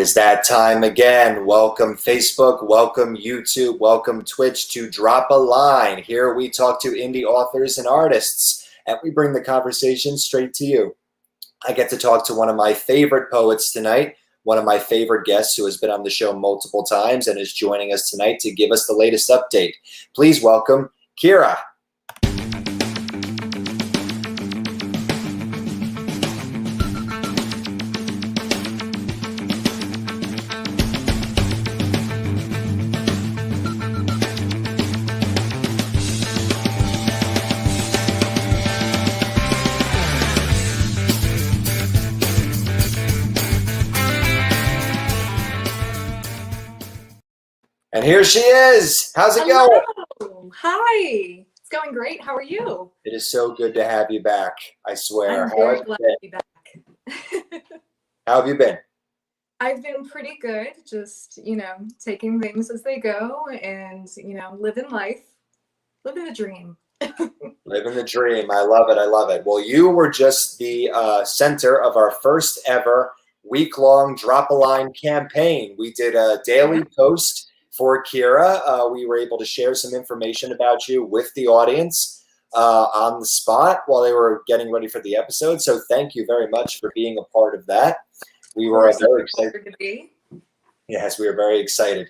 is that time again. Welcome Facebook, welcome YouTube, welcome Twitch to Drop a Line. Here we talk to indie authors and artists, and we bring the conversation straight to you. I get to talk to one of my favorite poets tonight, one of my favorite guests who has been on the show multiple times and is joining us tonight to give us the latest update. Please welcome Kira. And here she is. How's it going? Hello. Hi. It's going great. How are you? It is so good to have you back. I swear. I'm very glad to be back. How have you been? I've been pretty good. Just, taking things as they go and, living life. Living the dream. Living the dream. I love it. I love it. Well, you were just the center of our first ever week-long Drop a Line campaign. We did a daily post for Kira. We were able to share some information about you with the audience on the spot while they were getting ready for the episode. So thank you very much for being a part of that. We were very excited to be. Yes, we were very excited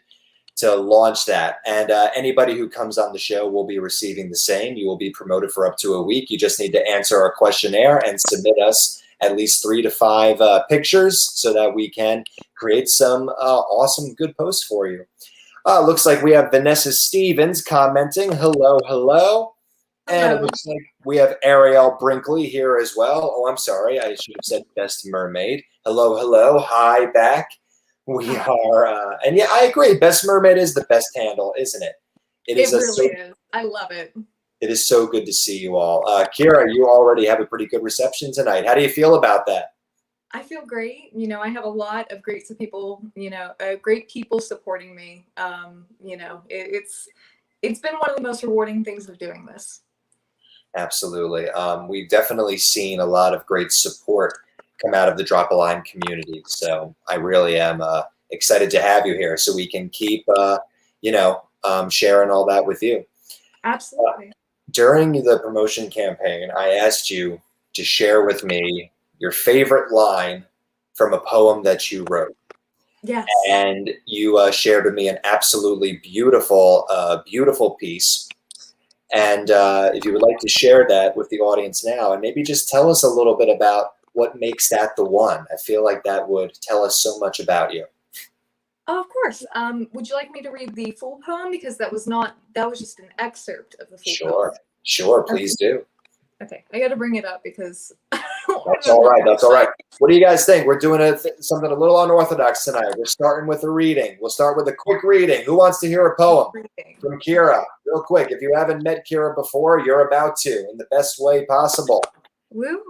to launch that. And anybody who comes on the show will be receiving the same. You will be promoted for up to a week. You just need to answer our questionnaire and submit us at least 3 to 5 pictures so that we can create some awesome good posts for you. Looks like we have Vanessa Stevens commenting. Hello, hello. And it looks like we have Ariel Brinkley here as well. Oh, I'm sorry. I should have said Best Mermaid. Hello, hello. Hi, back. We are, and yeah, I agree. Best Mermaid is the best handle, isn't it? It really is. I love it. It is so good to see you all. Kira, you already have a pretty good reception tonight. How do you feel about that? I feel great. I have a lot of great people, great people supporting me. It's been one of the most rewarding things of doing this. Absolutely. We've definitely seen a lot of great support come out of the Drop a Line community. So I really am excited to have you here so we can keep, sharing all that with you. Absolutely. During the promotion campaign, I asked you to share with me your favorite line from a poem that you wrote. Yes. And you shared with me an absolutely beautiful, beautiful piece. And if you would like to share that with the audience now, and maybe just tell us a little bit about what makes that the one. I feel like that would tell us so much about you. Oh, of course. Would you like me to read the full poem? Because that was just an excerpt of the full poem. Sure, please do. Okay, I got to bring it up because that's all right. That's all right. What do you guys think? We're doing something a little unorthodox tonight. We're starting with a reading. We'll start with a quick reading. Who wants to hear a poem from Kira? Real quick. If you haven't met Kira before, you're about to in the best way possible. Woo!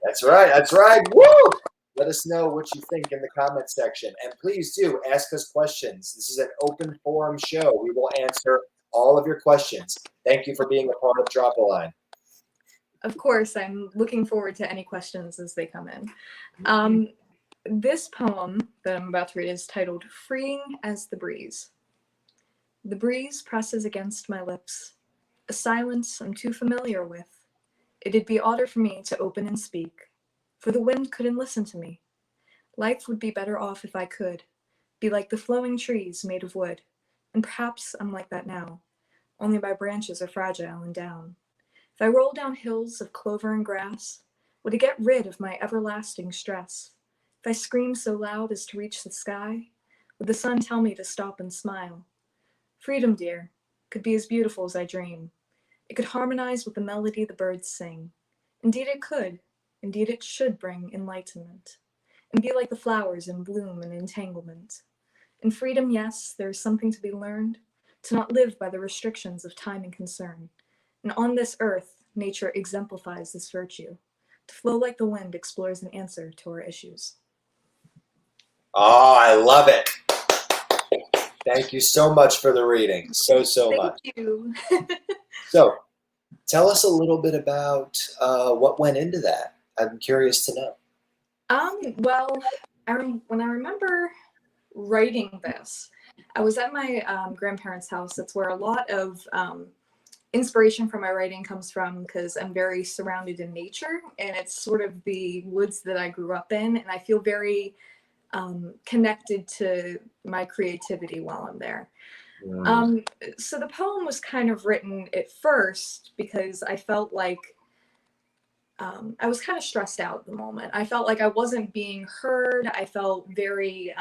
That's right. That's right. Woo! Let us know what you think in the comment section. And please do ask us questions. This is an open forum show. We will answer all of your questions. Thank you for being a part of Drop a Line. Of course, I'm looking forward to any questions as they come in. This poem that I'm about to read is titled Freeing as the Breeze. The breeze presses against my lips, a silence I'm too familiar with. It'd be odder for me to open and speak, for the wind couldn't listen to me. Life would be better off if I could, be like the flowing trees made of wood, and perhaps I'm like that now, only my branches are fragile and down. If I roll down hills of clover and grass, would it get rid of my everlasting stress? If I scream so loud as to reach the sky, would the sun tell me to stop and smile? Freedom, dear, could be as beautiful as I dream. It could harmonize with the melody the birds sing. Indeed it could. Indeed it should bring enlightenment, and be like the flowers in bloom and entanglement. In freedom, yes, there is something to be learned, to not live by the restrictions of time and concern. And on this earth, nature exemplifies this virtue. To flow like the wind explores an answer to our issues. Oh, I love it. Thank you so much for the reading. So much. Thank you. So, tell us a little bit about what went into that. I'm curious to know. Well, when I remember writing this, I was at my grandparents' house. That's where a lot of inspiration for my writing comes from, because I'm very surrounded in nature, and it's sort of the woods that I grew up in, and I feel very connected to my creativity while I'm there. So the poem was kind of written at first because I felt like I was kind of stressed out at the moment. I felt like I wasn't being heard. I felt very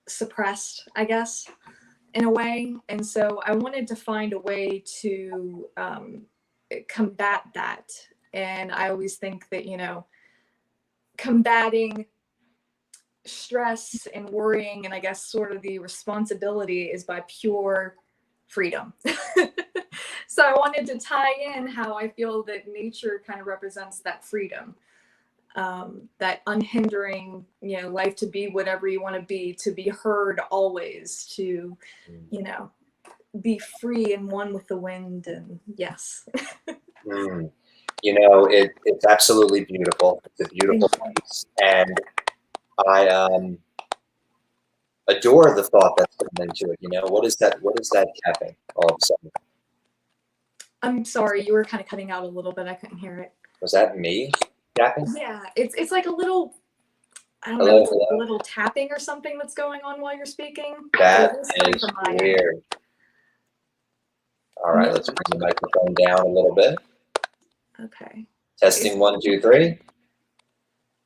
suppressed, I guess, in a way. And so I wanted to find a way to combat that. And I always think that, you know, combating stress and worrying, and I guess sort of the responsibility, is by pure freedom. So I wanted to tie in how I feel that nature kind of represents that freedom, that unhindering, you know, life to be whatever you want to be heard always, to, you know, be free and one with the wind. And yes. You know, it's absolutely beautiful. It's a beautiful piece, and I adore the thought that's come into it. You know, what is that? What is that tapping all of a sudden? I'm sorry, you were kind of cutting out a little bit. I couldn't hear it. Was that me tapping? Yeah, it's like a little, I don't Hello, know, it's like a hello? little tapping or something that's going on while you're speaking. That It's coming is from my end. weird. All right, let's bring the microphone down a little bit. Okay. Testing 1, 2, 3.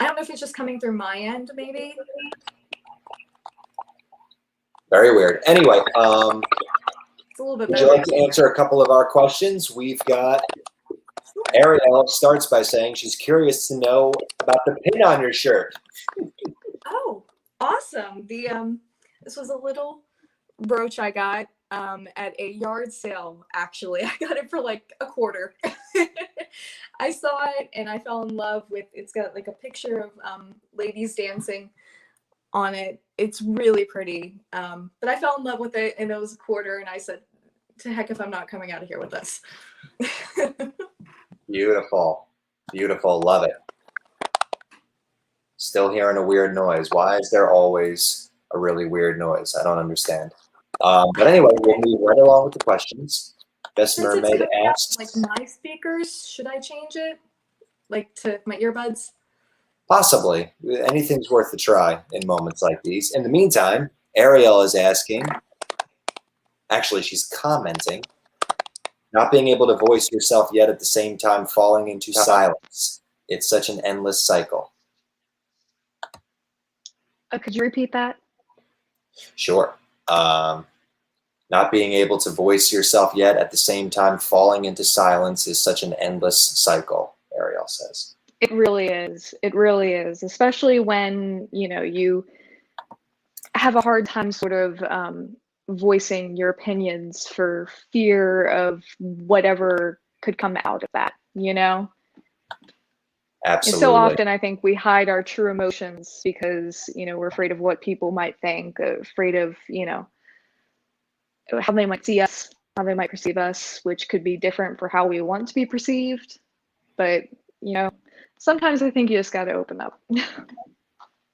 I don't know if it's just coming through my end, maybe. Very weird. Anyway, It's a little bit would better. you like to answer a couple of our questions? We've got Ariel starts by saying she's curious to know about the pin on your shirt. Oh, awesome. This was a little brooch I got at a yard sale, actually. I got it for like a quarter. I saw it and I fell in love with, it's got like a picture of ladies dancing on it. It's really pretty. But I fell in love with it, and it was a quarter, and I said, to heck if I'm not coming out of here with this. Beautiful. Beautiful. Love it. Still hearing a weird noise. Why is there always a really weird noise? I don't understand. But anyway, we'll move right along with the questions. Best Since it's Mermaid coming out asks, like my speakers, should I change it? Like to my earbuds? possibly. Anything's worth a try in moments like these. In the meantime, Ariel is asking, actually, she's commenting, not being able to voice yourself yet at the same time falling into silence. It's such an endless cycle. Could you repeat that? Sure. Not being able to voice yourself yet at the same time falling into silence is such an endless cycle, Ariel says. It really is. It really is, especially when, you know, you have a hard time sort of voicing your opinions for fear of whatever could come out of that, you know? Absolutely. And so often I think we hide our true emotions because, you know, we're afraid of what people might think, afraid of, you know, how they might see us, how they might perceive us, which could be different for how we want to be perceived. But, you know, sometimes I think you just got to open up.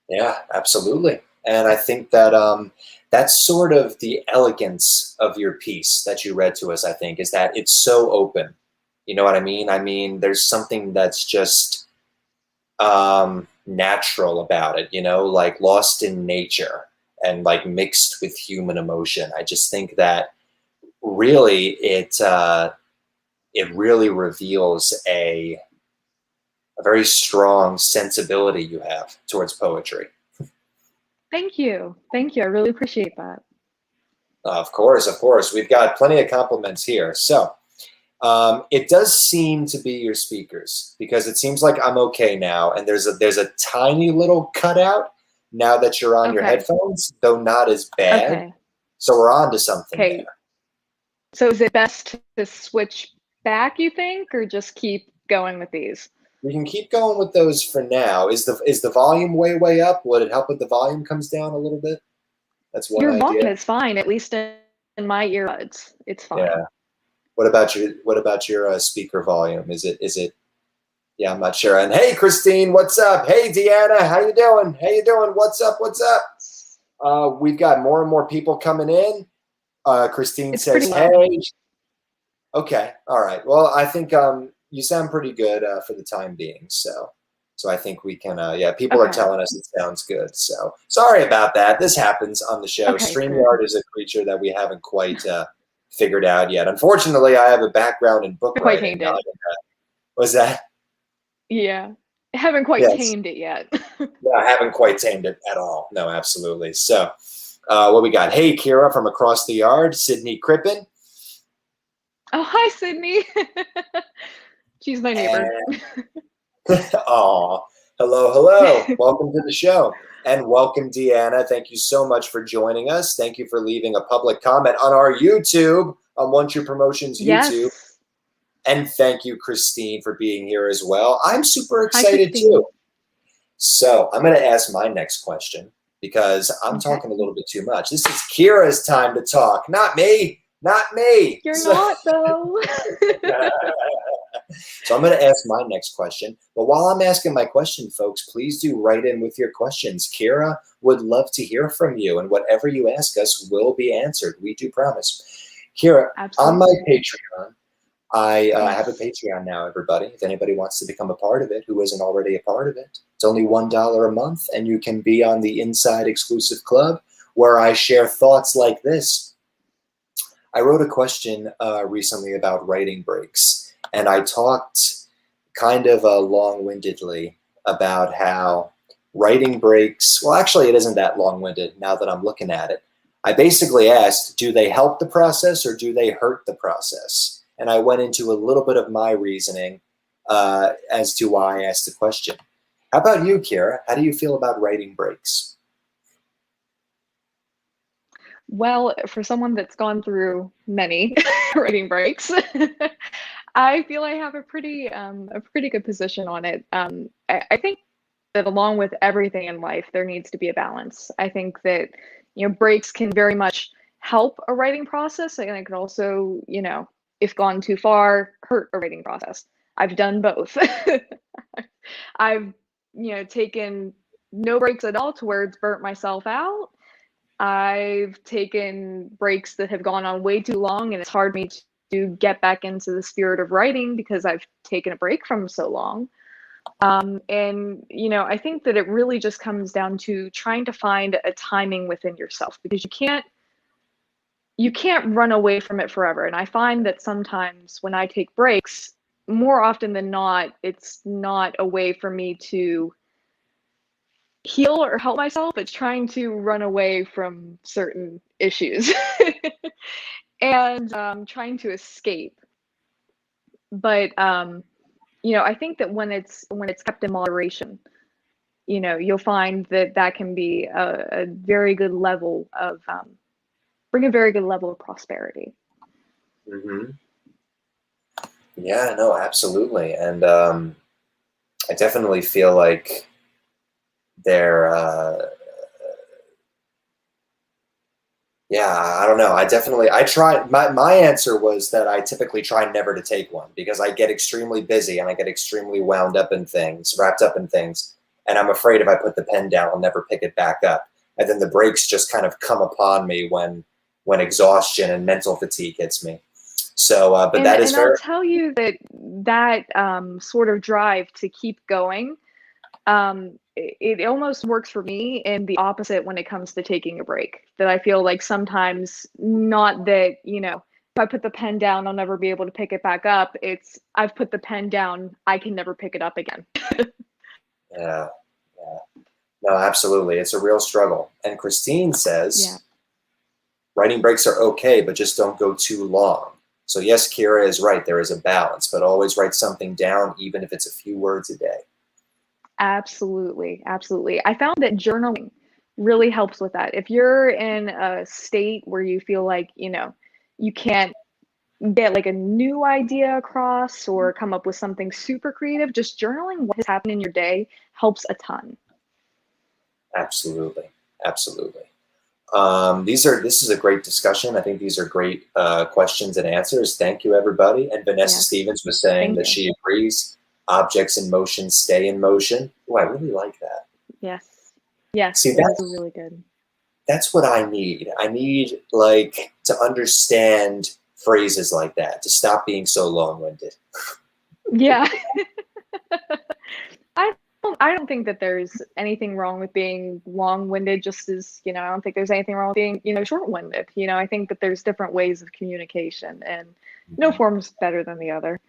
Yeah, absolutely. And I think that that's sort of the elegance of your piece that you read to us, I think, is that it's so open. You know what I mean? I mean, there's something that's just natural about it, you know, like lost in nature and like mixed with human emotion. I just think that really it really reveals a very strong sensibility you have towards poetry. Thank you. Thank you. I really appreciate that. Of course, of course. We've got plenty of compliments here. So it does seem to be your speakers, because it seems like I'm okay now, and there's a tiny little cutout now that you're on your headphones, though not as bad. Okay. So we're on to something there. So is it best to switch back, you think, or just keep going with these? We can keep going with those for now. Is the volume way up? Would it help if the volume comes down a little bit? That's one idea. Your volume is fine, at least in my earbuds. It's fine. Yeah. What about your speaker volume? Is it Yeah, I'm not sure. And hey, Christine, what's up? Hey, Deanna, how you doing? How you doing? What's up? What's up? We've got more and more people coming in. Christine It's says, pretty hey. low. Okay, all right. Well, I think you sound pretty good for the time being. So I think we can, yeah, people are Okay. telling us it sounds good. So sorry about that. This happens on the show. Okay, StreamYard is a creature that we haven't quite figured out yet. Unfortunately, I have a background in book Quite writing. tamed it. Was that? Yeah. I haven't quite Yes. tamed it yet. No, I haven't quite tamed it at all. No, absolutely. So what we got? Hey, Kira from across the yard, Sydney Crippen. Oh, hi, Sydney. She's my neighbor. Aw, hello. Welcome to the show. And welcome, Deanna. Thank you so much for joining us. Thank you for leaving a public comment on our YouTube, on One True Promotions YouTube. Yes. And thank you, Christine, for being here as well. I'm super Hi, excited Christine. too. So I'm going to ask my next question because I'm Okay. talking a little bit too much. This is Kira's time to talk, not me. Not me. You're not, though. So I'm going to ask my next question. But while I'm asking my question, folks, please do write in with your questions. Kira would love to hear from you, and whatever you ask us will be answered. We do promise. Kira, Absolutely. on my Patreon, I Yes. have a Patreon now, everybody. If anybody wants to become a part of it who isn't already a part of it, it's only $1 a month, and you can be on the Inside Exclusive Club where I share thoughts like this. I wrote a question recently about writing breaks, and I talked kind of long-windedly about how writing breaks, well, actually, it isn't that long-winded now that I'm looking at it. I basically asked, do they help the process or do they hurt the process? And I went into a little bit of my reasoning as to why I asked the question. How about you, Kira? How do you feel about writing breaks? Well, for someone that's gone through many writing breaks, I feel I have a pretty good position on it. I think that along with everything in life, there needs to be a balance. I think that, breaks can very much help a writing process, and it could also, if gone too far, hurt a writing process. I've done both. I've, taken no breaks at all to where it's burnt myself out. I've taken breaks that have gone on way too long, and it's hard for me to get back into the spirit of writing because I've taken a break from so long. And, I think that it really just comes down to trying to find a timing within yourself, because you can't run away from it forever. And I find that sometimes when I take breaks, more often than not, it's not a way for me to heal or help myself. It's trying to run away from certain issues and trying to escape. But I think that when it's kept in moderation, you'll find that can be a very good level of bring a very good level of prosperity. Mm-hmm. Yeah, no, absolutely. And I definitely feel like they're, yeah, I don't know. I try, my answer was that I typically try never to take one because I get extremely busy and I get extremely wound up in things, wrapped up in things. And I'm afraid if I put the pen down, I'll never pick it back up. And then the breaks just kind of come upon me when exhaustion and mental fatigue hits me. So, but that is fair. I'll tell you that sort of drive to keep going, it almost works for me in the opposite when it comes to taking a break. That I feel like sometimes, not that, if I put the pen down, I'll never be able to pick it back up. It's I've put the pen down, I can never pick it up again. Yeah. No, absolutely. It's a real struggle. And Christine says, writing breaks are okay, but just don't go too long. So yes, Kira is right. There is a balance, but always write something down, even if it's a few words a day. Absolutely. Absolutely. I found that journaling really helps with that. If you're in a state where you feel like, you can't get like a new idea across or come up with something super creative, just journaling what has happened in your day helps a ton. Absolutely. Absolutely. This is a great discussion. I think these are great questions and answers. Thank you, everybody. And Vanessa Stevens was saying that she agrees. objects in motion stay in motion. Oh, I really like that. Yes. Yes. See, Those are really good. That's what I need. I need like to understand phrases like that, to stop being so long-winded. Yeah. I don't think that there's anything wrong with being long-winded, just as, I don't think there's anything wrong with being, short-winded. I think that there's different ways of communication, and no form's better than the other.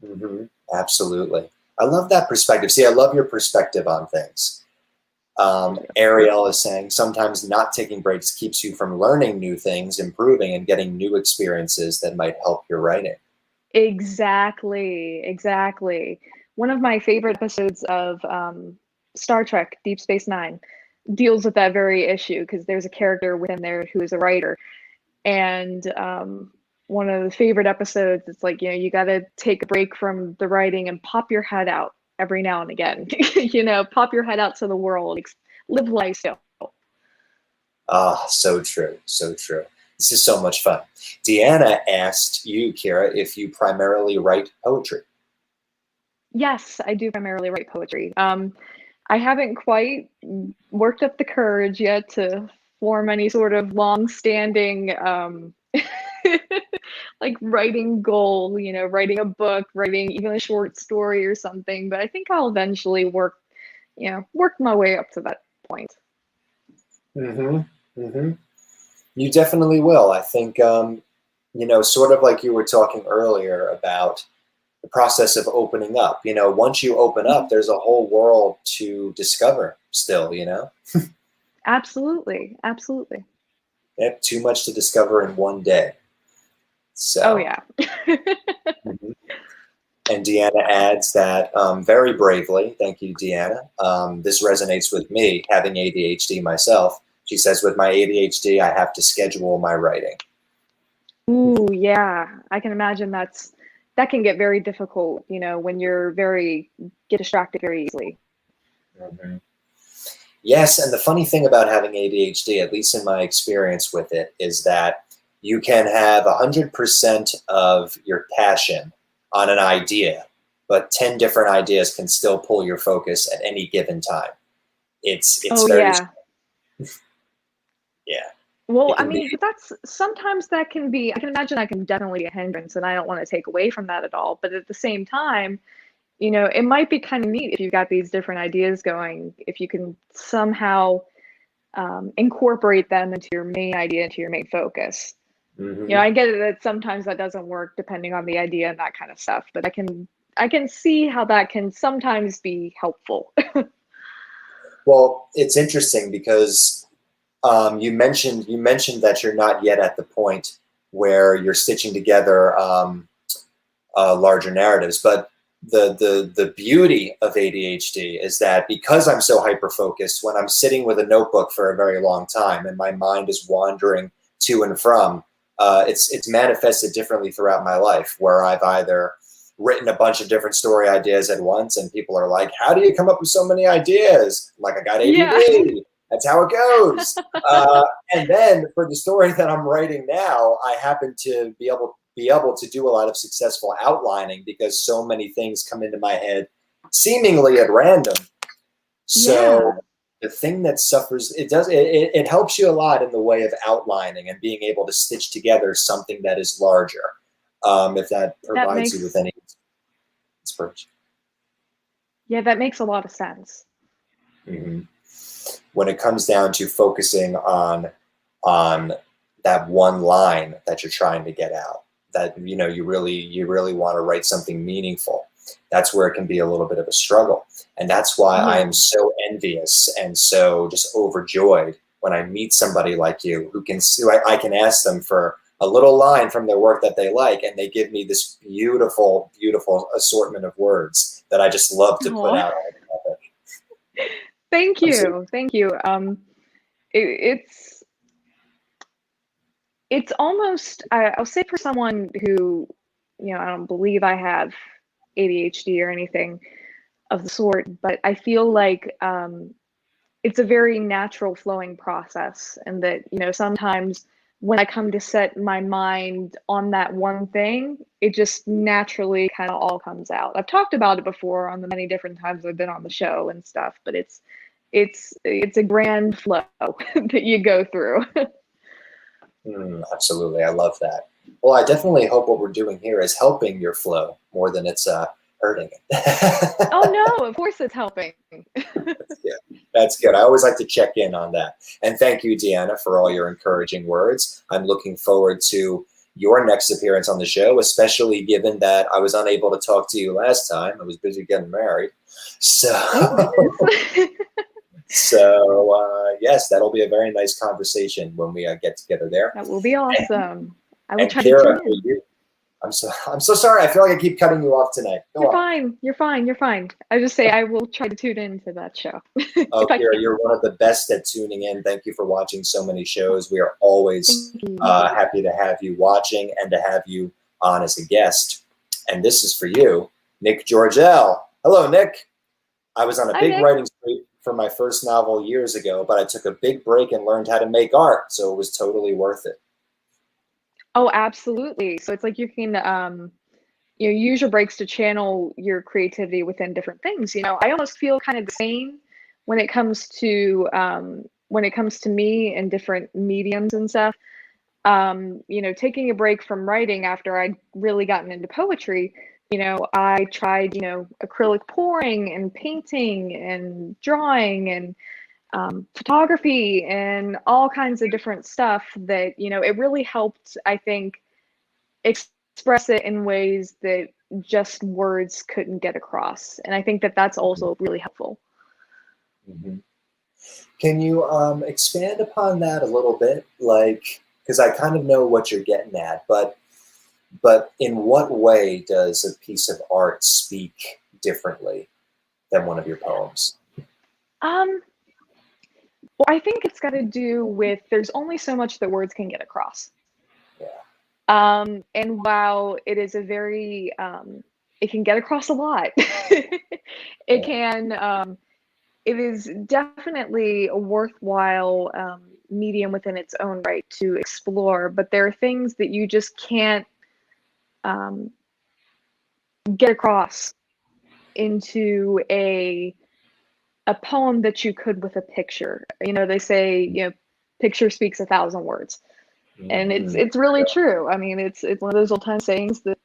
Mm-hmm. Absolutely. I love that perspective. See, I love your perspective on things. Ariel is saying sometimes not taking breaks keeps you from learning new things, improving, and getting new experiences that might help your writing. Exactly. One of my favorite episodes of Star Trek Deep Space Nine deals with that very issue, because there's a character within there who is a writer. And one of the favorite episodes, it's like, you got to take a break from the writing and pop your head out every now and again. Pop your head out to the world, live life still. Ah, so true. So true. This is so much fun. Deanna asked you, Kira, if you primarily write poetry. Yes, I do primarily write poetry. I haven't quite worked up the courage yet to form any sort of long-standing like writing goal, writing a book, writing even a short story or something. But I think I'll eventually work my way up to that point. Mm-hmm. Mm-hmm. You definitely will. I think, sort of like you were talking earlier about the process of opening up. Once you open up, there's a whole world to discover still, Absolutely. Yep, too much to discover in one day. So. Oh, yeah. Mm-hmm. And Deanna adds that very bravely, thank you, Deanna. This resonates with me, having ADHD myself. She says, with my ADHD, I have to schedule my writing. Ooh, yeah. I can imagine that can get very difficult, when you're get distracted very easily. Mm-hmm. Yes, and the funny thing about having ADHD, at least in my experience with it, is that you can have 100% of your passion on an idea, but 10 different ideas can still pull your focus at any given time. It's very yeah. Yeah. Well, I mean, but sometimes that can be, I can imagine that can definitely be a hindrance, and I don't want to take away from that at all. But at the same time, it might be kind of neat if you've got these different ideas going, if you can somehow incorporate them into your main idea, into your main focus. Mm-hmm. I get it that sometimes that doesn't work depending on the idea and that kind of stuff, but I can see how that can sometimes be helpful. Well, it's interesting because you mentioned that you're not yet at the point where you're stitching together larger narratives, but the beauty of ADHD is that because I'm so hyper focused, when I'm sitting with a notebook for a very long time and my mind is wandering to and from, it's manifested differently throughout my life, where I've either written a bunch of different story ideas at once and people are like, how do you come up with so many ideas? I'm like, I got ADD. Yeah. That's how it goes. And then for the story that I'm writing now, I happen to be able to do a lot of successful outlining because so many things come into my head seemingly at random. So the thing that suffers, it helps you a lot in the way of outlining and being able to stitch together something that is larger. If that provides you with any inspiration. Yeah, that makes a lot of sense. Mm-hmm. When it comes down to focusing on that one line that you're trying to get out, that you really want to write something meaningful, that's where it can be a little bit of a struggle. And that's why I am so envious and so just overjoyed when I meet somebody like you who I can ask them for a little line from their work that they like, and they give me this beautiful, beautiful assortment of words that I just love to put out. Thank you. Thank you. It's almost, I'll say, for someone who, I don't believe I have ADHD or anything of the sort, but I feel like it's a very natural flowing process, and that, sometimes when I come to set my mind on that one thing, it just naturally kind of all comes out. I've talked about it before on the many different times I've been on the show and stuff, but it's a grand flow that you go through. Absolutely. I love that. Well, I definitely hope what we're doing here is helping your flow more than it's hurting it. Oh no, of course it's helping. That's good. I always like to check in on that. And thank you, Deanna, for all your encouraging words. I'm looking forward to your next appearance on the show, especially given that I was unable to talk to you last time. I was busy getting married. So, yes, that'll be a very nice conversation when we get together there. That will be awesome. I will And try Kira, to tune in. I'm so sorry. I feel like I keep cutting you off tonight. You're fine. You're fine. You're fine. I just say I will try to tune into that show. Oh, Kira, you're one of the best at tuning in. Thank you for watching so many shows. We are always happy to have you watching and to have you on as a guest. And this is for you, Nick Georgel. Hello, Nick. I was on a big writing streak for my first novel years ago, but I took a big break and learned how to make art, so it was totally worth it. Oh, absolutely. So it's like you can use your breaks to channel your creativity within different things. I almost feel kind of the same when it comes to me and different mediums and stuff. Taking a break from writing after I'd really gotten into poetry, I tried, acrylic pouring and painting and drawing and photography and all kinds of different stuff that, it really helped, I think, express it in ways that just words couldn't get across. And I think that that's also really helpful. Mm-hmm. Can you expand upon that a little bit? Because I kind of know what you're getting at, but in what way does a piece of art speak differently than one of your poems? Well, I think it's got to do with there's only so much that words can get across. Yeah. And while it is a very, it can get across a lot. It can, it is definitely a worthwhile medium within its own right to explore, but there are things that you just can't get across into a poem that you could with a picture. They say, picture speaks 1,000 words. And it's really true. I mean, it's one of those old time sayings that,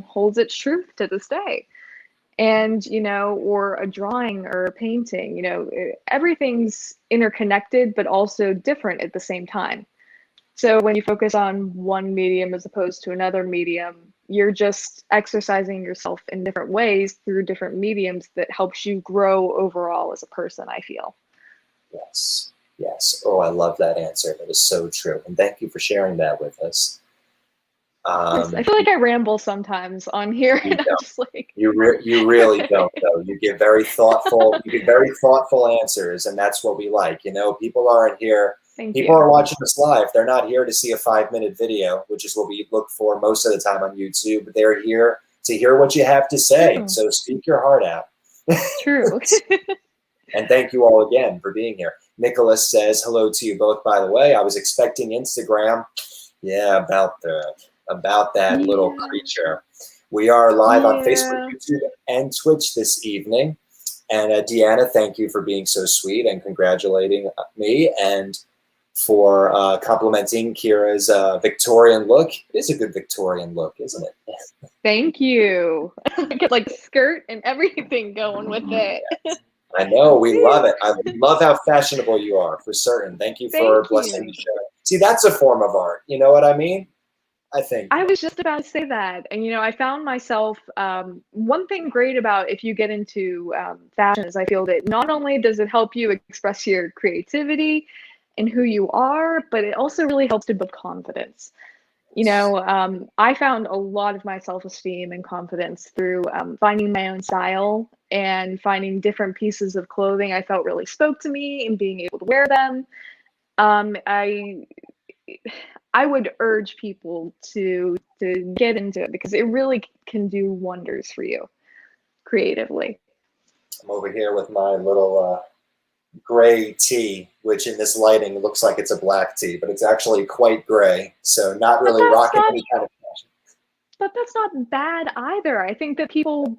holds its truth to this day. And, or a drawing or a painting, everything's interconnected, but also different at the same time. So when you focus on one medium as opposed to another medium, you're just exercising yourself in different ways through different mediums that helps you grow overall as a person, I feel. Yes. Yes. Oh, I love that answer. That is so true. And thank you for sharing that with us. I feel like I ramble sometimes on here. And I'm just like... You really don't, though. You give very thoughtful answers, and that's what we like. People aren't here. People are watching us live. They're not here to see a 5-minute video, which is what we look for most of the time on YouTube. They're here to hear what you have to say. So speak your heart out. True. And thank you all again for being here. Nicholas says, hello to you both, by the way. I was expecting Instagram. Yeah, about that little creature. We are live on Facebook, YouTube, and Twitch this evening. And Deanna, thank you for being so sweet and congratulating me and for complimenting Kira's Victorian look. It is a good Victorian look, isn't it? Thank you. I get like skirt and everything going with it. I know, we love it. I love how fashionable you are, for certain. Thank you for blessing the show. See, that's a form of art. You know what I mean? I think. I was just about to say that. And, I found myself, one thing great about if you get into fashion is I feel that not only does it help you express your creativity and who you are, but it also really helps to build confidence. I found a lot of my self-esteem and confidence through finding my own style and finding different pieces of clothing I felt really spoke to me and being able to wear them. I would urge people to get into it because it really can do wonders for you creatively. I'm over here with my little gray tee, which in this lighting looks like it's a black tee, but it's actually quite gray. So not really rocking any kind of fashion. But that's not bad either. I think that people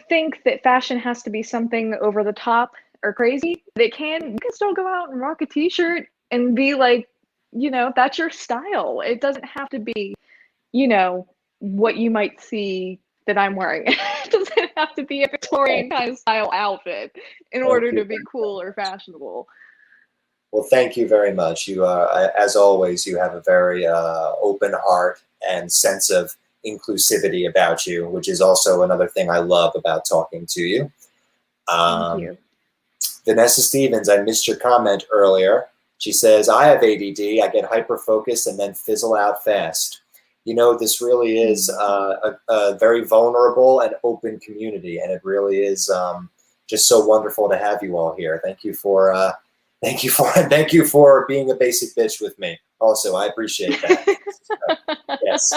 think that fashion has to be something over the top or crazy. You can still go out and rock a t-shirt and be like, that's your style. It doesn't have to be, what you might see that I'm wearing. It doesn't have to be a Victorian kind of style outfit in order to be cool or fashionable. Well, thank you very much. You as always, you have a very open heart and sense of inclusivity about you, which is also another thing I love about talking to you. Thank you. Vanessa Stevens, I missed your comment earlier. She says, I have ADD. I get hyper-focused and then fizzle out fast. This really is a very vulnerable and open community, and it really is just so wonderful to have you all here. Thank you for being a basic bitch with me. Also, I appreciate that. So, yes,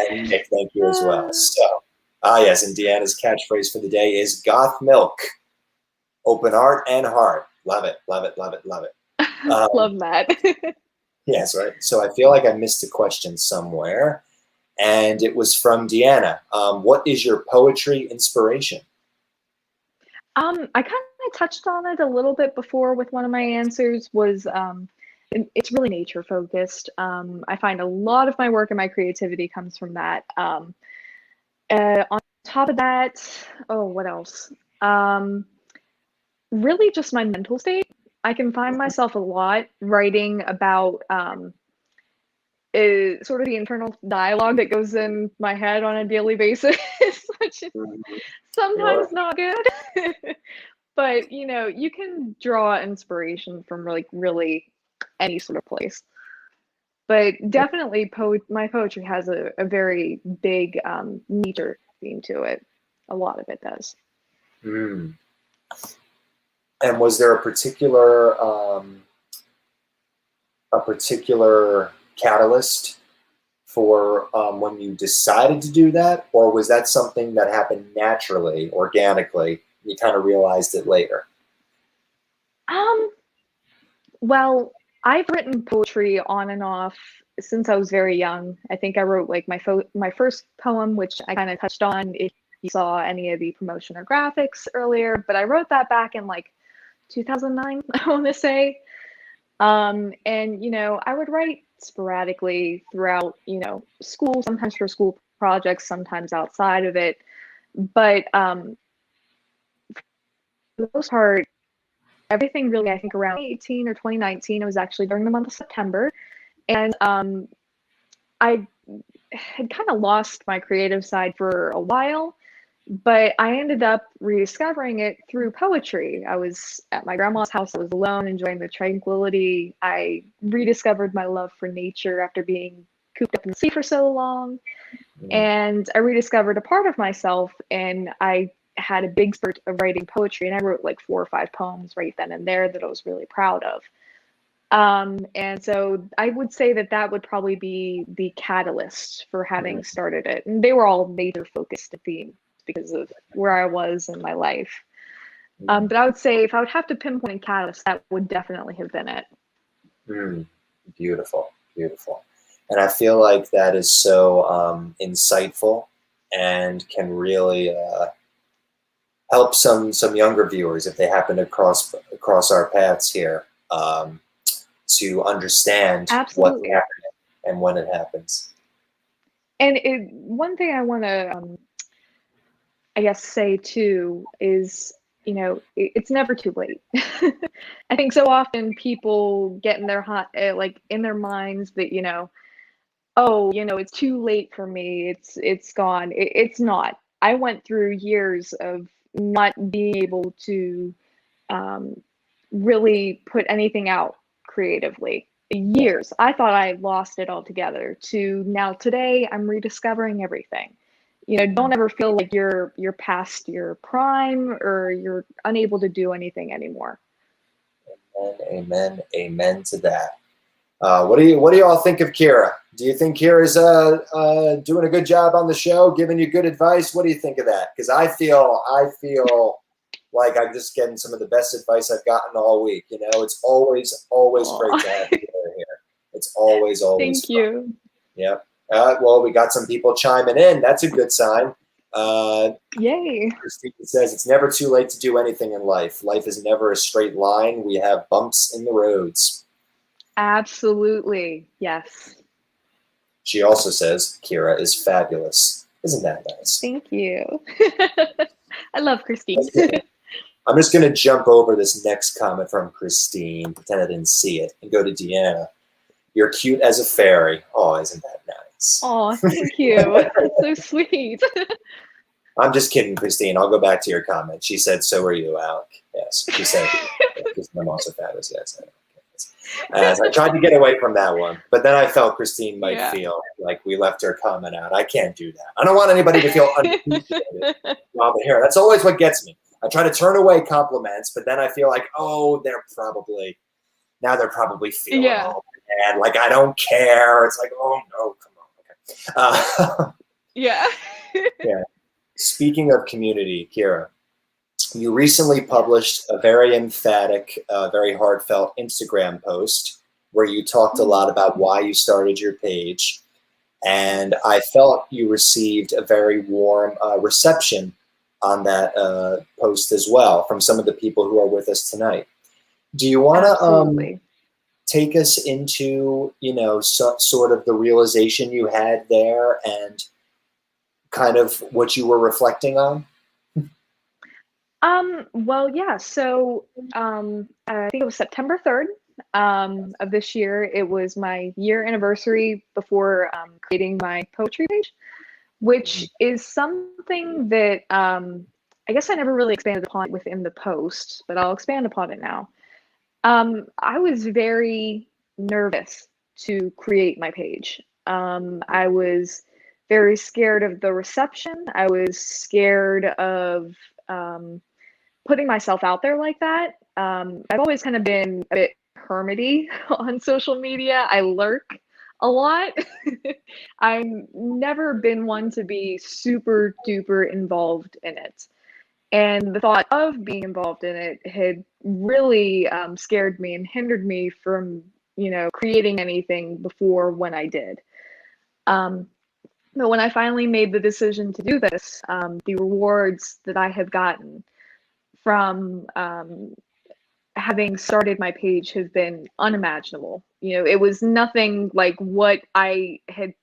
and Nick, thank you as well. So, yes, and Deanna's catchphrase for the day is "Goth Milk." Open art and heart. Love it, love it, love it, love it. Love that. Yes, right. So I feel like I missed a question somewhere, and it was from Deanna. What is your poetry inspiration? I kind of touched on it a little bit before with one of my answers. It's really nature focused. I find a lot of my work and my creativity comes from that. On top of that, what else? Really just my mental state. I can find myself a lot writing about sort of the internal dialogue that goes in my head on a daily basis, which is sometimes not good. But you can draw inspiration from really any sort of place. But definitely my poetry has a very big nature theme to it. A lot of it does. And was there a particular catalyst for when you decided to do that, or was that something that happened naturally, organically? You kind of realized it later. Well, I've written poetry on and off since I was very young. I think I wrote like my first poem, which I kind of touched on if you saw any of the promotion or graphics earlier, but I wrote that back in like 2009, I want to say. And I would write sporadically throughout, school, sometimes for school projects, sometimes outside of it. But for the most part, everything really, I think around 2018 or 2019, it was actually during the month of September. And I had kind of lost my creative side for a while, but I ended up rediscovering it through poetry. I was at my grandma's house. I was alone, enjoying the tranquility. I rediscovered my love for nature after being cooped up in the sea for so long. And I rediscovered a part of myself, and I had a big spurt of writing poetry, and I wrote like 4 or 5 poems right then and there that I was really proud of. And so I would say that would probably be the catalyst for having started it. And they were all nature focused themes because of where I was in my life. But I would say if I would have to pinpoint a catalyst, that would definitely have been it. Beautiful, beautiful. And I feel like that is so insightful and can really help some younger viewers if they happen to cross our paths here to understand what's happening and when it happens. And one thing I want to, I guess, say too is, it's never too late. I think so often people get in their in their minds that, it's too late for me. It's gone. It's not. I went through years of not being able to really put anything out creatively. Years. I thought I lost it altogether, to now today I'm rediscovering everything. Don't ever feel like you're past your prime or you're unable to do anything anymore. Amen, amen to that. What do you all think of Kira? Do you think Kira's doing a good job on the show, giving you good advice? What do you think of that? Because I feel like I'm just getting some of the best advice I've gotten all week. You know, it's always great to have you here. It's always Thank fun. you. Yep. Well, we got some people chiming in. That's a good sign. Yay. Christine says it's never too late to do anything in life. Life is never a straight line. We have bumps in the roads. Absolutely. Yes. She also says Kira is fabulous. Isn't that nice? Thank you. I love Christine. I'm just going to jump over this next comment from Christine, pretend I didn't see it, and go to Deanna. You're cute as a fairy. Oh, isn't that nice? Oh, thank you. That's so sweet. I'm just kidding, Christine. I'll go back to your comment. She said, so are you, Alec. Yes, she said, I'm also fabulous. Yes, I tried to get away from that one, but then I felt Christine might feel like we left her comment out. I can't do that. I don't want anybody to feel unappreciated while they're here. That's always what gets me. I try to turn away compliments, but then I feel like, oh, they're probably feeling all bad. Like, I don't care. It's like, oh, no, come on. Okay. Yeah. Yeah. Speaking of community, Kira, you recently published a very emphatic, very heartfelt Instagram post where you talked a lot about why you started your page. And I felt you received a very warm reception on that post as well from some of the people who are with us tonight. Do you want to take us into, sort of the realization you had there and kind of what you were reflecting on? Well, yeah. So I think it was September 3rd of this year. It was my year anniversary before creating my poetry page, which is something that I guess I never really expanded upon within the post, but I'll expand upon it now. I was very nervous to create my page. I was very scared of the reception. I was scared of putting myself out there like that. I've always kind of been a bit hermity on social media. I lurk a lot. I've never been one to be super duper involved in it. And the thought of being involved in it had really scared me and hindered me from, creating anything before when I did. But when I finally made the decision to do this, the rewards that I have gotten from having started my page have been unimaginable. It was nothing like what I had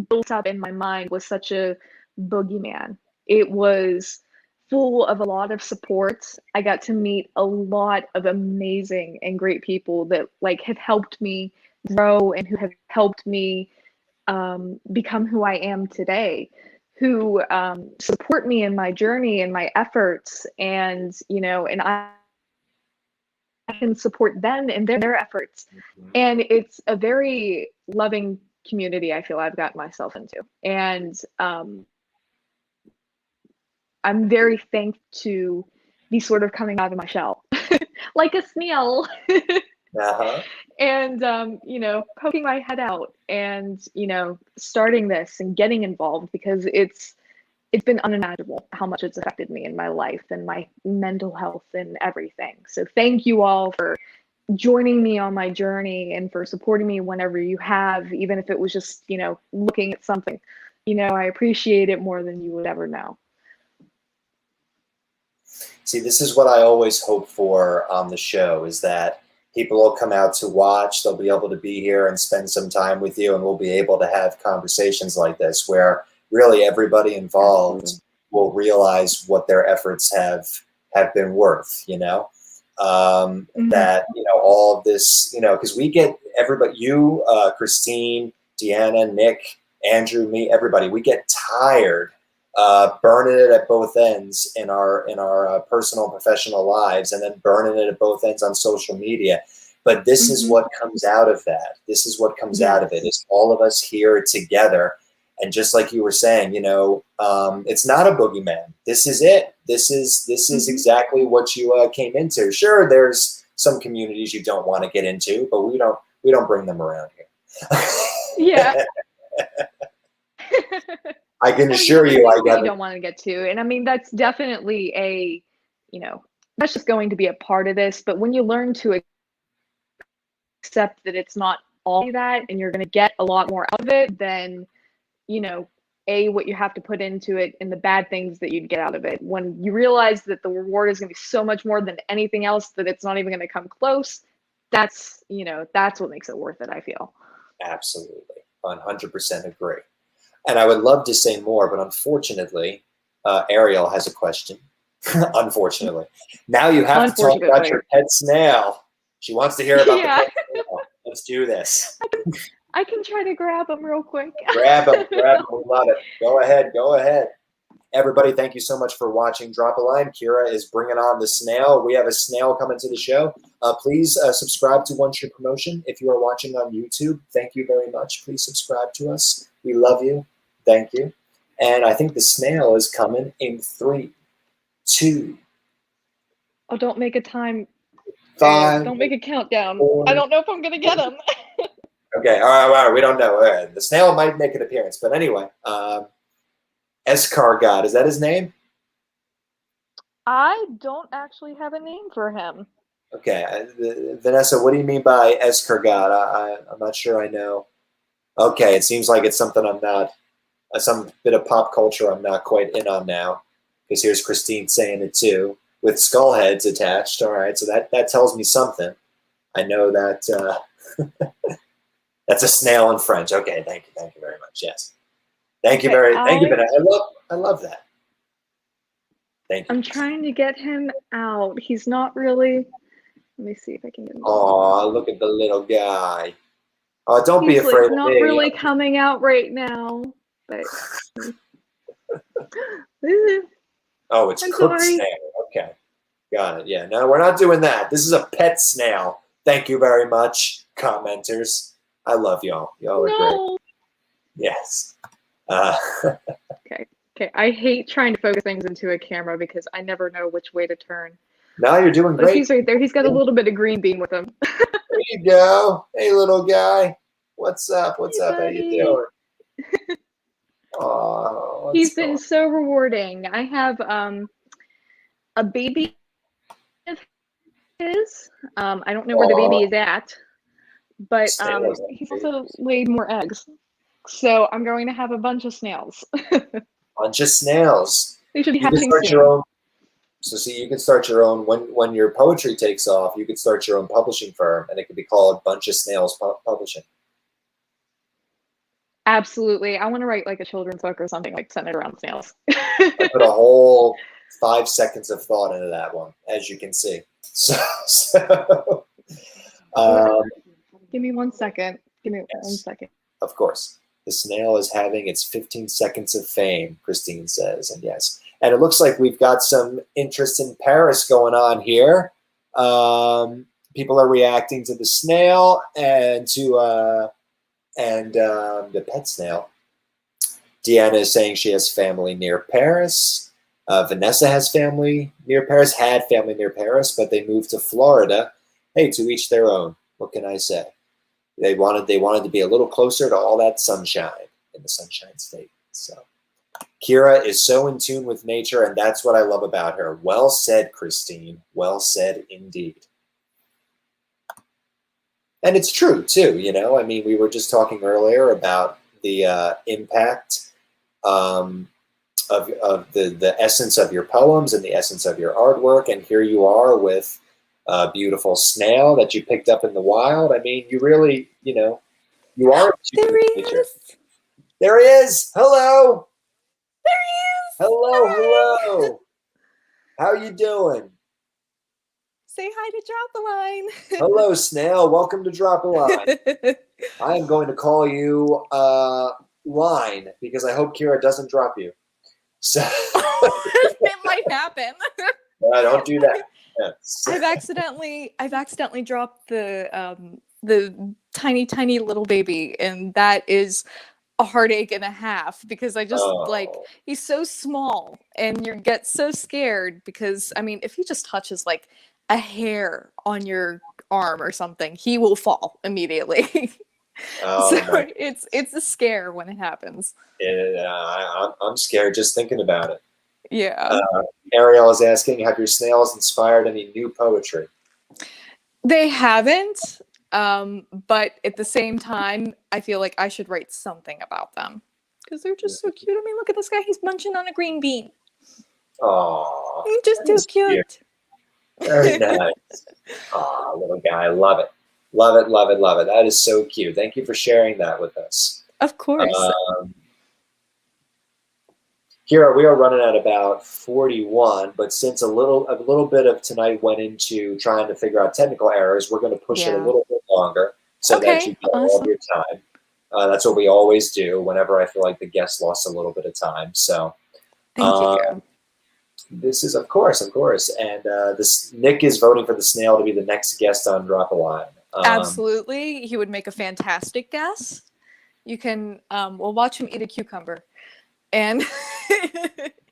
built up in my mind was such a boogeyman. It was full of a lot of support. I got to meet a lot of amazing and great people that have helped me grow and who have helped me become who I am today, who support me in my journey and my efforts, and and I can support them in their efforts. And it's a very loving community I feel I've gotten myself into, and I'm very thankful to be sort of coming out of my shell like a snail. And poking my head out and starting this and getting involved, because it's been unimaginable how much it's affected me in my life and my mental health and everything. So thank you all for joining me on my journey and for supporting me whenever you have, even if it was just looking at something. I appreciate it more than you would ever know. See, this is what I always hope for on the show, is that people will come out to watch, they'll be able to be here and spend some time with you, and we'll be able to have conversations like this where really everybody involved will realize what their efforts have been worth, that, all of this, because we get everybody, you, Christine, Deanna, Nick, Andrew, me, everybody, we get tired burning it at both ends in our personal and professional lives, and then burning it at both ends on social media. But this is what comes out of that. This is what comes out of it, is all of us here together. And just like you were saying, it's not a boogeyman. This is it. This is exactly what you came into. Sure, there's some communities you don't want to get into, but we don't bring them around here. Yeah. I can assure you, I don't want to get to, and I mean that's definitely a that's just going to be a part of this. But when you learn to accept that it's not all that and you're going to get a lot more out of it than, you know, what you have to put into it and the bad things that you'd get out of it. When you realize that the reward is going to be so much more than anything else, that it's not even going to come close, that's, you know, that's what makes it worth it, I feel. Absolutely. 100% agree. And I would love to say more, but unfortunately, Ariel has a question. Unfortunately. Now you have to talk about your pet snail. She wants to hear about the pet snail. Let's do this. I can try to grab him real quick. Grab him. We love it. Go ahead. Everybody, thank you so much for watching Drop a Line. Kira is bringing on the snail. We have a snail coming to the show. Please subscribe to One Tree Promotion. If you are watching on YouTube, thank you very much. Please subscribe to us. We love you. Thank you. And I think the snail is coming in 3, 2. Oh, don't make a time. 5. Don't make a countdown. 4. I don't know if I'm going to get him. Okay, all right, we don't know. The snail might make an appearance. But anyway, Escargot, is that his name? I don't actually have a name for him. Okay, Vanessa, what do you mean by Escargot? I'm not sure I know. Okay, it seems like it's something I'm not, some bit of pop culture I'm not quite in on now. Because here's Christine saying it too, with skull heads attached. All right, so that tells me something. I know that that's a snail in French. Okay, thank you very much. Yes, thank you, Vanessa. I love that. Thank you. I'm trying to get him out. He's not really. Let me see if I can get him. Oh, look at the little guy. Oh, don't be afraid of me. He's not really coming out right now, but. Oh, it's cooked snail. Okay, got it. Yeah, no, we're not doing that. This is a pet snail. Thank you very much, commenters. I love y'all. Y'all are great. Yes. Okay. I hate trying to focus things into a camera because I never know which way to turn. No, you're doing great. He's right there. He's got a little bit of green bean with him. There you go. Hey, little guy. What's up? What's up? Buddy. How you doing? Oh, he's been so rewarding. I have a baby of his. I don't know where the baby is at, but he's also laid more eggs. So I'm going to have a bunch of snails. Bunch of snails. They should be hatching soon. So see, you can start your own, when your poetry takes off, you could start your own publishing firm, and it could be called Bunch of Snails Publishing. Absolutely. I want to write like a children's book or something like centered around snails. I put a whole 5 seconds of thought into that one, as you can see. So give me 1 second. Give me 1 second. Of course. The snail is having its 15 seconds of fame, Christine says, and yes. And it looks like we've got some interest in Paris going on here. People are reacting to the snail and to the pet snail. Deanna is saying she has family near Paris. Vanessa has family near Paris, had family near Paris, but they moved to Florida. Hey, to each their own. What can I say? They wanted to be a little closer to all that sunshine in the Sunshine State. So Kira is so in tune with nature, and that's what I love about her. Well said, Christine. Well said indeed. And it's true, too, you know. I mean, we were just talking earlier about the impact of the essence of your poems and the essence of your artwork, and here you are with a beautiful snail that you picked up in the wild. I mean, you really, you know, you are in tune with nature. There he is. Hello. There he is. Hello, Hi. hello. How you doing? Say hi to Drop a Line. Hello, Snail. Welcome to Drop a Line. I am going to call you Line because I hope Kira doesn't drop you. So it might happen. Don't do that. Yes. I've accidentally dropped the tiny little baby, and that is a heartache and a half because I just like, he's so small and you get so scared because I mean, if he just touches like a hair on your arm or something, he will fall immediately. So it's a scare when it happens. I'm scared just thinking about it. Yeah. Ariel is asking, have your snails inspired any new poetry? They haven't, but at the same time, I feel like I should write something about them because they're just so cute. I mean, look at this guy; he's munching on a green bean. Aw, He's just too cute. Very nice. Aw, little guy, love it. Love it, love it, love it. That is so cute. Thank you for sharing that with us. Of course. Kira, we are running at about 41, but since a little bit of tonight went into trying to figure out technical errors, we're going to push it a little bit longer so that you get all of your time. That's what we always do whenever I feel like the guest lost a little bit of time. So, thank you. This is, of course, and this Nick is voting for the snail to be the next guest on Drop a Line. Absolutely, he would make a fantastic guest. You can, we'll watch him eat a cucumber. And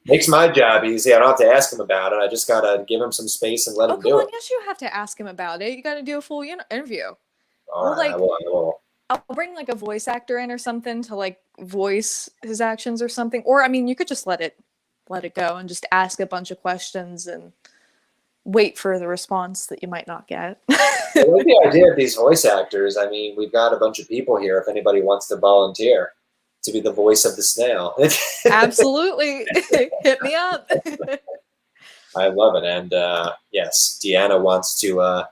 makes my job easy. I don't have to ask him about it. I just gotta give him some space and let him do it. Yes, you have to ask him about it. You got to do a full interview. All right, I will. I'll bring like a voice actor in or something to like voice his actions or something. Or I mean, you could just let it go and just ask a bunch of questions and wait for the response that you might not get. I like the idea of these voice actors. I mean, we've got a bunch of people here. If anybody wants to volunteer to be the voice of the snail. Absolutely. Hit me up. I love it. And yes, Deanna wants to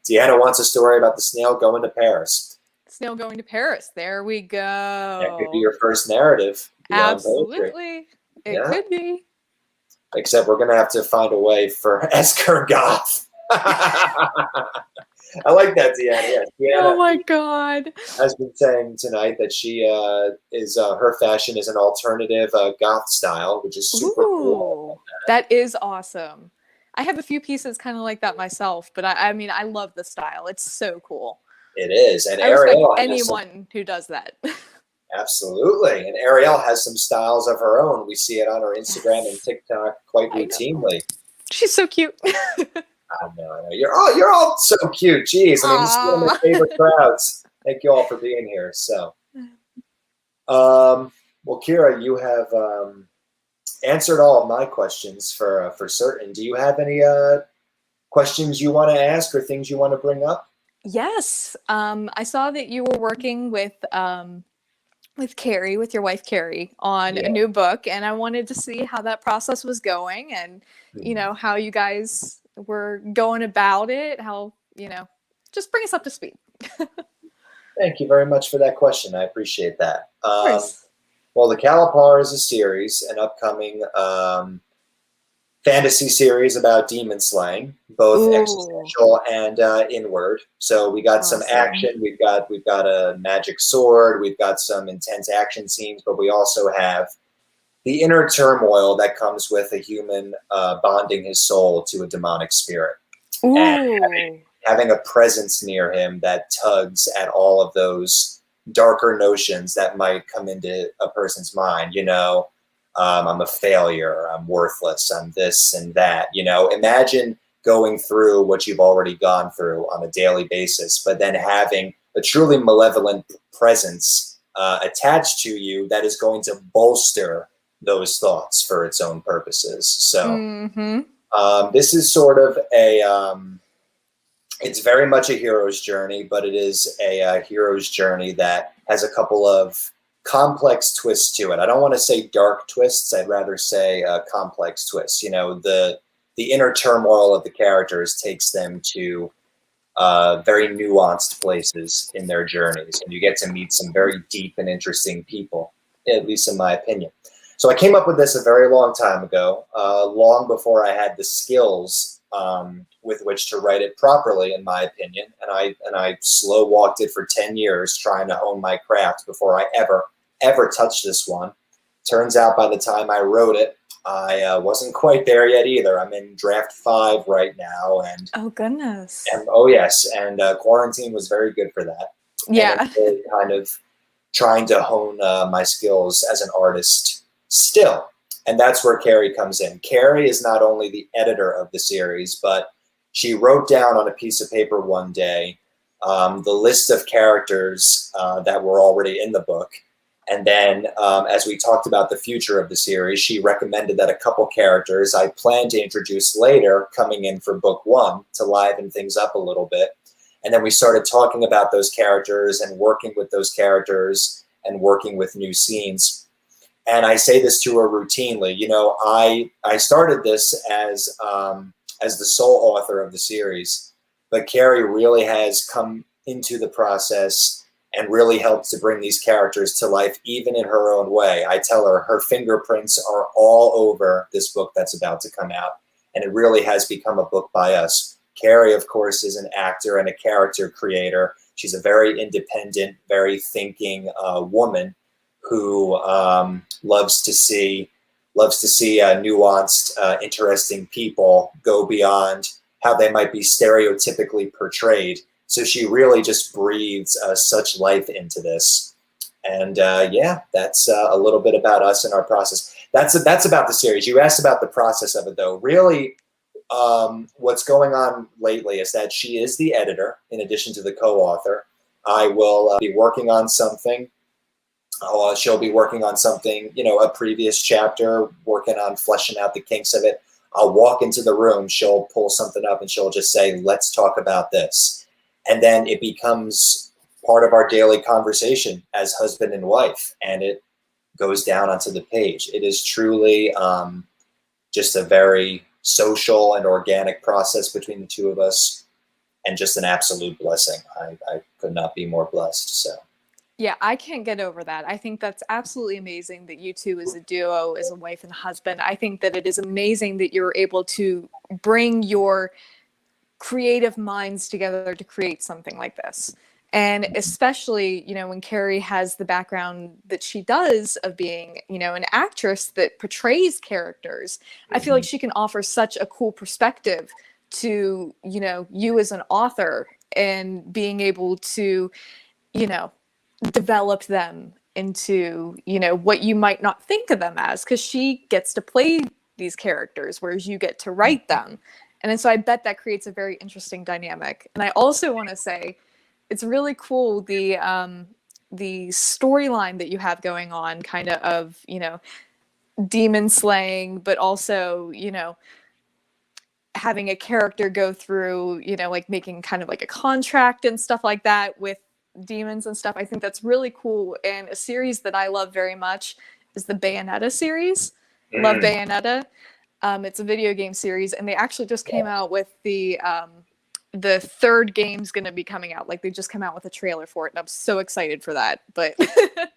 Deanna wants a story about the snail going to Paris. Snail going to Paris. There we go. That could be your first narrative. Absolutely. It could be. Except we're gonna have to find a way for Esker Goth. I like that, Deanna. Yeah, Deanna. Oh my God! Has been saying tonight that she is her fashion is an alternative goth style, which is super cool. That is awesome. I have a few pieces kind of like that myself, but I mean, I love the style. It's so cool. It is, and I Ariel respect anyone who does that. Absolutely, and Ariel has some styles of her own. We see it on her Instagram and TikTok quite routinely. She's so cute. I know. You're all so cute. Jeez, I mean, this is one of my favorite crowds. Thank you all for being here. So, well, Kira, you have answered all of my questions for certain. Do you have any questions you want to ask or things you want to bring up? Yes, I saw that you were working with Carrie, with your wife Carrie, on a new book, and I wanted to see how that process was going, and you know how you guys were going about it. How just bring us up to speed. Thank you very much for that question. I appreciate that. Of course. Well, the Calipar is a series, an upcoming fantasy series about demon slaying, both existential and inward. So we got some action. We've got a magic sword. We've got some intense action scenes, but we also have the inner turmoil that comes with a human bonding his soul to a demonic spirit, and having a presence near him that tugs at all of those darker notions that might come into a person's mind. I'm a failure, I'm worthless, I'm this and that. Imagine going through what you've already gone through on a daily basis, but then having a truly malevolent presence attached to you that is going to bolster those thoughts for its own purposes. So this is sort of it's very much a hero's journey, but it is a hero's journey that has a couple of complex twists to it. I don't want to say dark twists. I'd rather say complex twists. The inner turmoil of the characters takes them to very nuanced places in their journeys, and you get to meet some very deep and interesting people, at least in my opinion. So I came up with this a very long time ago, long before I had the skills with which to write it properly, in my opinion. And I slow walked it for 10 years trying to hone my craft before I ever touched this one. Turns out by the time I wrote it, I wasn't quite there yet either. I'm in draft 5 right now, and oh goodness, and quarantine was very good for that. Yeah, and really kind of trying to hone my skills as an artist still. And that's where Carrie comes in. Carrie is not only the editor of the series, but she wrote down on a piece of paper one day the list of characters that were already in the book. And then as we talked about the future of the series, she recommended that a couple characters I plan to introduce later coming in for book 1 to liven things up a little bit. And then we started talking about those characters and working with those characters and working with new scenes. And I say this to her routinely. You know, I started this as the sole author of the series, but Carrie really has come into the process and really helped to bring these characters to life, even in her own way. I tell her her fingerprints are all over this book that's about to come out, and it really has become a book by us. Carrie, of course, is an actor and a character creator. She's a very independent, very thinking woman who loves to see nuanced, interesting people go beyond how they might be stereotypically portrayed. So she really just breathes such life into this. And yeah, that's a little bit about us and our process. That's about the series. You asked about the process of it, though. Really, what's going on lately is that she is the editor in addition to the co-author. I will be working on something. She'll be working on something, you know, a previous chapter, working on fleshing out the kinks of it. I'll walk into the room, she'll pull something up and she'll just say, let's talk about this. And then it becomes part of our daily conversation as husband and wife, and it goes down onto the page. It is truly just a very social and organic process between the two of us, and just an absolute blessing. I could not be more blessed. So. Yeah, I can't get over that. I think that's absolutely amazing that you two as a duo, as a wife and husband. I think that it is amazing that you're able to bring your creative minds together to create something like this. And especially, you know, when Carrie has the background that she does of being, you know, an actress that portrays characters, I feel like she can offer such a cool perspective to, you know, you as an author, and being able to, you know, develop them into, you know, what you might not think of them as, because she gets to play these characters, whereas you get to write them. And then, so I bet that creates a very interesting dynamic. And I also want to say, it's really cool, the storyline that you have going on, kind of, you know, demon slaying, but also, you know, having a character go through, you know, like making kind of like a contract and stuff like that with demons and stuff. I think that's really cool. And a series that I love very much is the Bayonetta series. Love Bayonetta. It's a video game series, and they actually just came out with the third game's going to be coming out. Like, they just come out with a trailer for it, and I'm so excited for that. But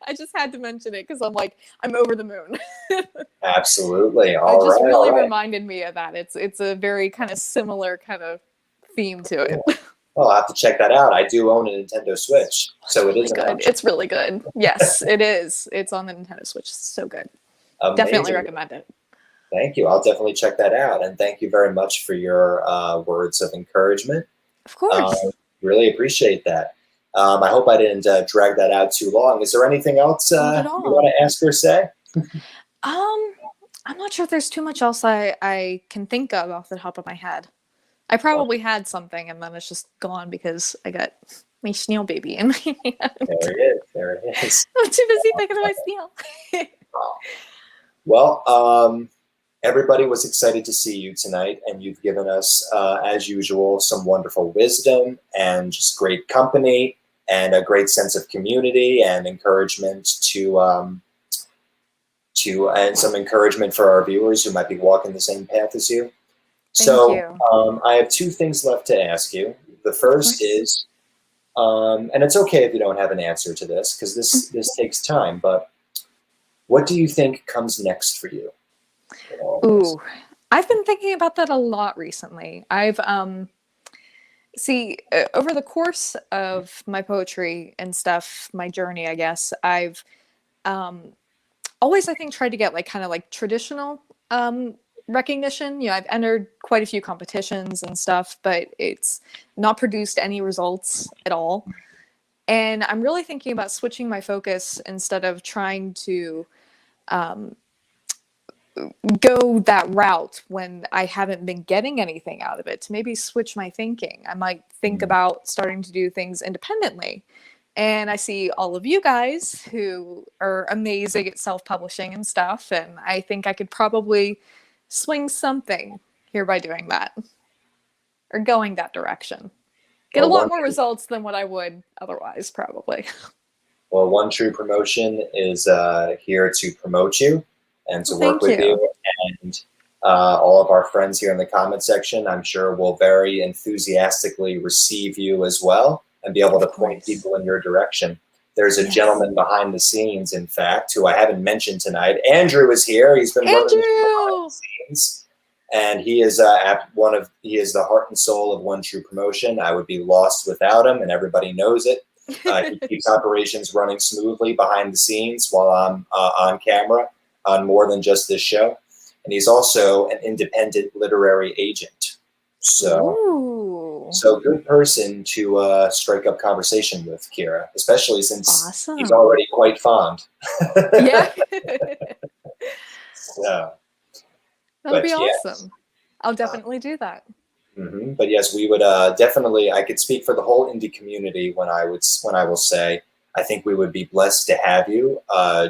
I just had to mention it because I'm like, I'm over the moon. Absolutely. It just really reminded me of that. It's a very kind of similar kind of theme to it. Well, I'll have to check that out. I do own a Nintendo Switch, so it is good. It's really good. Yes, it is. It's on the Nintendo Switch. It's so good. Amazing. Definitely recommend it. Thank you. I'll definitely check that out. And thank you very much for your words of encouragement. Of course. Really appreciate that. I hope I didn't drag that out too long. Is there anything else you want to ask or say? I'm not sure if there's too much else I can think of off the top of my head. I probably had something, and then it's just gone because I got my snail baby in my hand. There it is. There it is. I'm too busy thinking of my snail. Well, everybody was excited to see you tonight, and you've given us, as usual, some wonderful wisdom and just great company and a great sense of community and encouragement and some encouragement for our viewers who might be walking the same path as you. So I have two things left to ask you. The first is, and it's okay if you don't have an answer to this because this takes time, but what do you think comes next for you? Ooh, I've been thinking about that a lot recently. I've over the course of my poetry and stuff, my journey, I guess, I've always, I think, tried to get like kind of like traditional recognition. You know, I've entered quite a few competitions and stuff, but it's not produced any results at all. And I'm really thinking about switching my focus instead of trying to go that route when I haven't been getting anything out of it, to maybe switch my thinking. I might think about starting to do things independently, And I see all of you guys who are amazing at self-publishing and stuff, and I think I could probably swing something here by doing that. Or going that direction. Get a lot more results than what I would otherwise, probably. Well, One True Promotion is here to promote you and to work Thank with you. And all of our friends here in the comment section, I'm sure, will very enthusiastically receive you as well and be able to point people in your direction. There's a gentleman behind the scenes, in fact, who I haven't mentioned tonight. Andrew is here. He's been running the show behind the scenes, and he is he is the heart and soul of One True Promotion. I would be lost without him, and everybody knows it. He keeps operations running smoothly behind the scenes while I'm on camera on more than just this show. And he's also an independent literary agent. So good person to strike up conversation with, Kira, especially since he's already quite fond. Yeah. So, that'll be awesome. I'll definitely do that. Mm-hmm. But yes, we would definitely. I could speak for the whole indie community when I will say I think we would be blessed to have you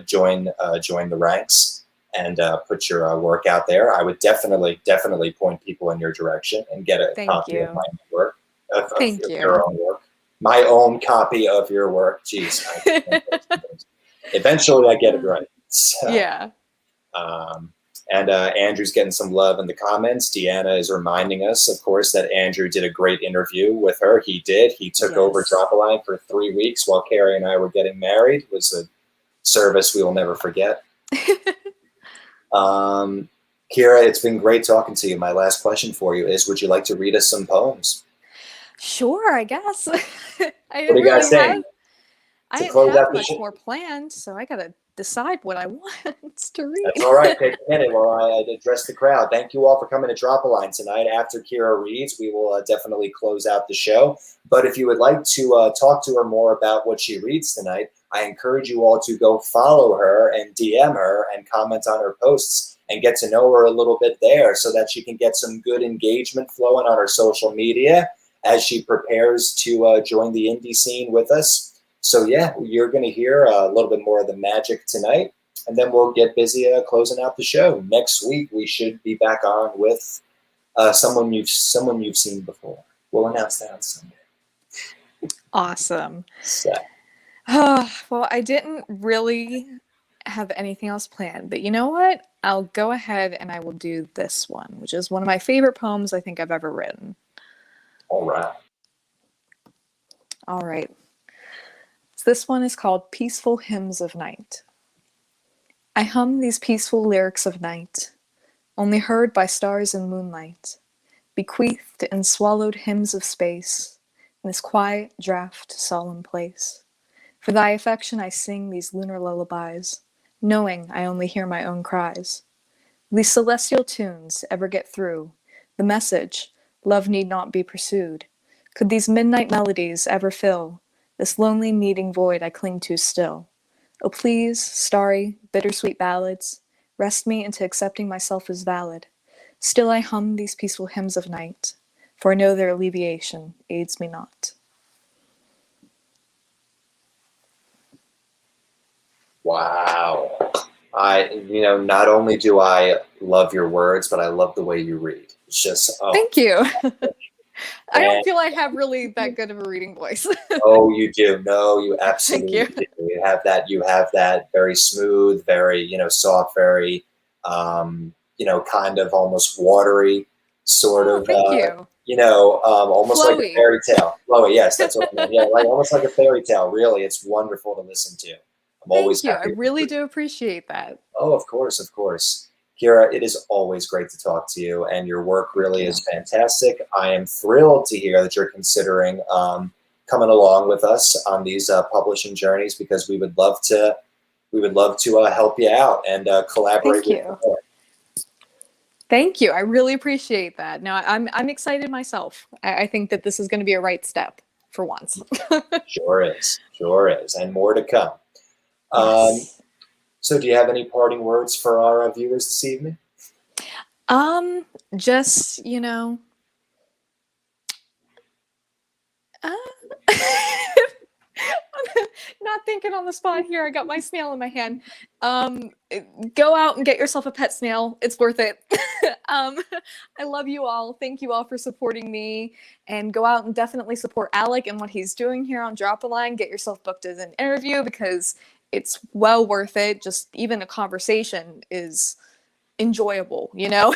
join the ranks and put your work out there. I would definitely point people in your direction and get a copy of my work, of your own work, my own copy of your work. Jeez, eventually I get it right. So, yeah. And Andrew's getting some love in the comments. Deanna is reminding us, of course, that Andrew did a great interview with her. He did. He took over Drop a Line for 3 weeks while Carrie and I were getting married. It was a service we will never forget. Kira, it's been great talking to you. My last question for you is, would you like to read us some poems? Sure, I guess. What do you guys think? I didn't have much more planned, so I gotta decide what I want to read. That's all right. Take a minute while I address the crowd. Thank you all for coming to Drop a Line tonight. After Kira reads, we will definitely close out the show. But if you would like to talk to her more about what she reads tonight, I encourage you all to go follow her and DM her and comment on her posts and get to know her a little bit there so that she can get some good engagement flowing on her social media as she prepares to join the indie scene with us. So yeah, you're going to hear a little bit more of the magic tonight, and then we'll get busy closing out the show. Next week, we should be back on with someone you've seen before. We'll announce that on Sunday. Awesome. So. Well, I didn't really have anything else planned, but you know what? I'll go ahead and I will do this one, which is one of my favorite poems I think I've ever written. All right. All right. So this one is called Peaceful Hymns of Night. I hum these peaceful lyrics of night, only heard by stars and moonlight, bequeathed in swallowed hymns of space, in this quiet, draught, solemn place. For thy affection I sing these lunar lullabies, knowing I only hear my own cries. These celestial tunes ever get through the message, love need not be pursued? Could these midnight melodies ever fill this lonely meeting void I cling to still? Oh please, starry, bittersweet ballads, rest me into accepting myself as valid. Still I hum these peaceful hymns of night, for I know their alleviation aids me not. Wow. Not only do I love your words, but I love the way you read. It's just Thank you. I don't feel I have really that good of a reading voice. Oh, you do. No, you absolutely do. You have that very smooth, very, soft, very, kind of almost watery sort of, almost flowy. Like a fairy tale. Flowy, yes, that's what I mean. Yeah, almost like a fairy tale, really. It's wonderful to listen to. I'm always happy. I really do appreciate that. Oh, of course, of course. Kira, it is always great to talk to you, and your work really is fantastic. I am thrilled to hear that you're considering coming along with us on these publishing journeys, because we would love to help you out and collaborate with you. Thank you. I really appreciate that. Now, I'm excited myself. I think that this is going to be a right step for once. Sure is, and more to come. Yes. So do you have any parting words for our viewers this evening? Just, Not thinking on the spot here. I got my snail in my hand. Go out and get yourself a pet snail. It's worth it. I love you all. Thank you all for supporting me. And go out and definitely support Alec and what he's doing here on Drop a Line. Get yourself booked as an interview because it's well worth it. Just even a conversation is enjoyable, you know?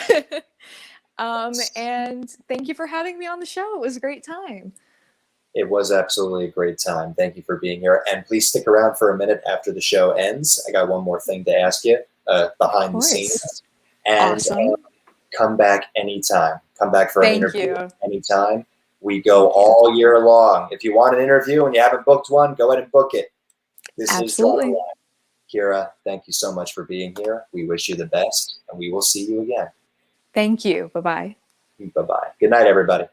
And thank you for having me on the show. It was a great time. It was absolutely a great time. Thank you for being here. And please stick around for a minute after the show ends. I got one more thing to ask you behind the scenes. And Awesome. Come back anytime. Come back for an interview you. anytime. We go all year long. If you want an interview and you haven't booked one, go ahead and book it. This Absolutely. is Drop a Line. Kira, thank you so much for being here. We wish you the best, and we will see you again. Thank you. Bye-bye. Bye-bye. Good night, everybody.